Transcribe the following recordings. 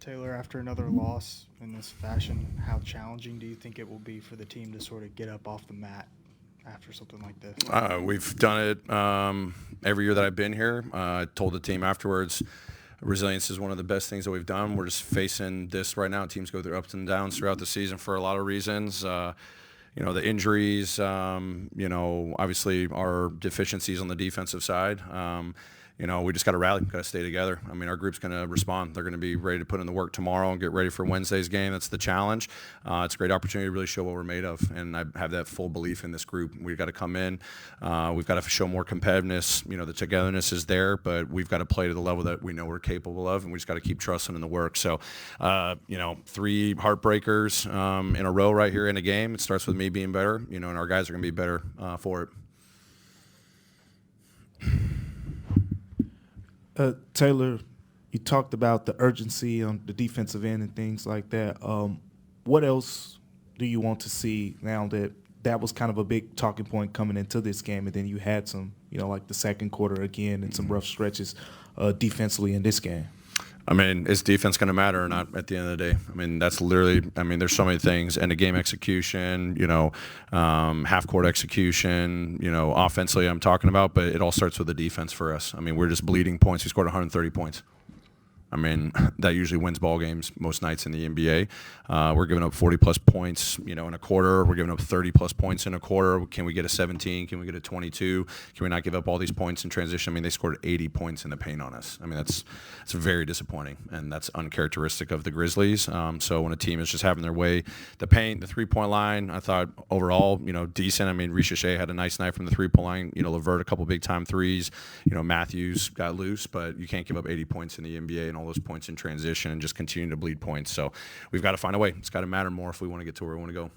Taylor, after another loss in this fashion, how challenging do you think it will be for the team to sort of get up off the mat after something like this? We've done it every year that I've been here. I told the team afterwards, resilience is one of the best things that we've done. We're just facing this right now. Teams go through ups and downs throughout the season for a lot of reasons. The injuries, obviously our deficiencies on the defensive side. We just got to rally, got to stay together. I mean, our group's going to respond. They're going to be ready to put in the work tomorrow and get ready for Wednesday's game. That's the challenge. It's a great opportunity to really show what we're made of, and I have that full belief in this group. We've got to come in. We've got to show more competitiveness. The togetherness is there, but we've got to play to the level that we know we're capable of, and we just got to keep trusting in the work. So, 3 heartbreakers in a row right here in a game. It starts with me being better, and our guys are going to be better for it. Taylor, you talked about the urgency on the defensive end and things like that. What else do you want to see now that was kind of a big talking point coming into this game, and then you had some, like the second quarter again and some rough stretches defensively in this game? I mean, is defense going to matter or not at the end of the day? I mean, that's literally, there's so many things. End of game execution, half court execution, offensively I'm talking about, but it all starts with the defense for us. I mean, we're just bleeding points. We scored 130 points. I mean, that usually wins ball games most nights in the NBA. We're giving up 40-plus points, in a quarter. We're giving up 30-plus points in a quarter. Can we get a 17? Can we get a 22? Can we not give up all these points in transition? I mean, they scored 80 points in the paint on us. I mean, that's very disappointing, and that's uncharacteristic of the Grizzlies. So when a team is just having their way, the paint, the three-point line, I thought overall, decent. I mean, Ricochet had a nice night from the three-point line. LeVert, a couple big-time threes. Matthews got loose, but you can't give up 80 points in the NBA and all those points in transition and just continue to bleed points. So we've got to find a way. It's got to matter more if we want to get to where we want to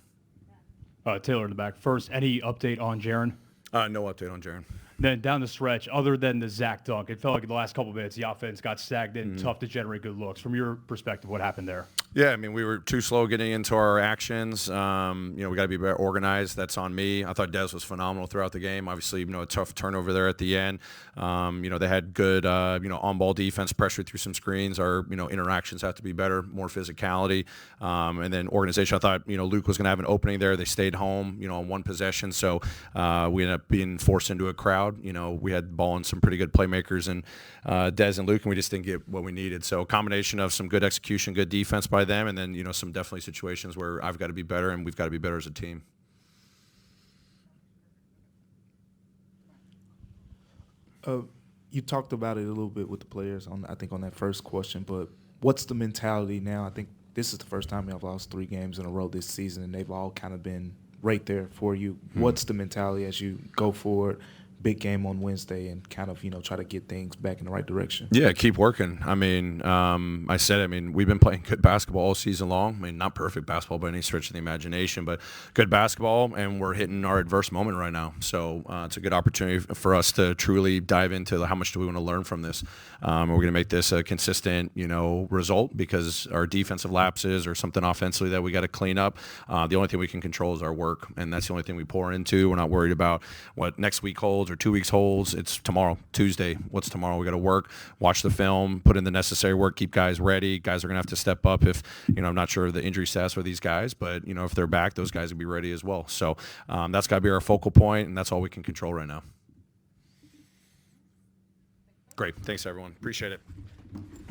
go. Taylor in the back. First, any update on Jaren? No update on Jaren. Then down the stretch, other than the Zach dunk, it felt like in the last couple of minutes the offense got stagnant, tough to generate good looks. From your perspective, what happened there? Yeah, I mean, we were too slow getting into our actions. We got to be better organized. That's on me. I thought Dez was phenomenal throughout the game. Obviously, a tough turnover there at the end. They had good, on-ball defense, pressure through some screens. Our, interactions have to be better, more physicality. And then organization, I thought, Luke was going to have an opening there. They stayed home, on one possession. So we ended up being forced into a crowd. We had the ball and some pretty good playmakers and Dez and Luke, and we just didn't get what we needed. So a combination of some good execution, good defense by them, and then, some definitely situations where I've got to be better and we've got to be better as a team. You talked about it a little bit with the players on that first question, but what's the mentality now? I think this is the first time y'all lost 3 games in a row this season, and they've all kind of been right there for you. What's the mentality as you go forward? Big game on Wednesday and kind of, try to get things back in the right direction. Yeah, keep working. I mean, we've been playing good basketball all season long. I mean, not perfect basketball by any stretch of the imagination, but good basketball, and we're hitting our adverse moment right now. So it's a good opportunity for us to truly dive into how much do we want to learn from this. We're going to make this a consistent, result because our defensive lapses or something offensively that we got to clean up. The only thing we can control is our work, and that's the only thing we pour into. We're not worried about what next week holds or 2 weeks holds. It's tomorrow, Tuesday. What's tomorrow? We got to work, watch the film, put in the necessary work, keep guys ready. Guys are going to have to step up if, I'm not sure of the injury status for these guys, but, if they're back, those guys will be ready as well. So that's got to be our focal point, and that's all we can control right now. Great. Thanks, everyone. Appreciate it.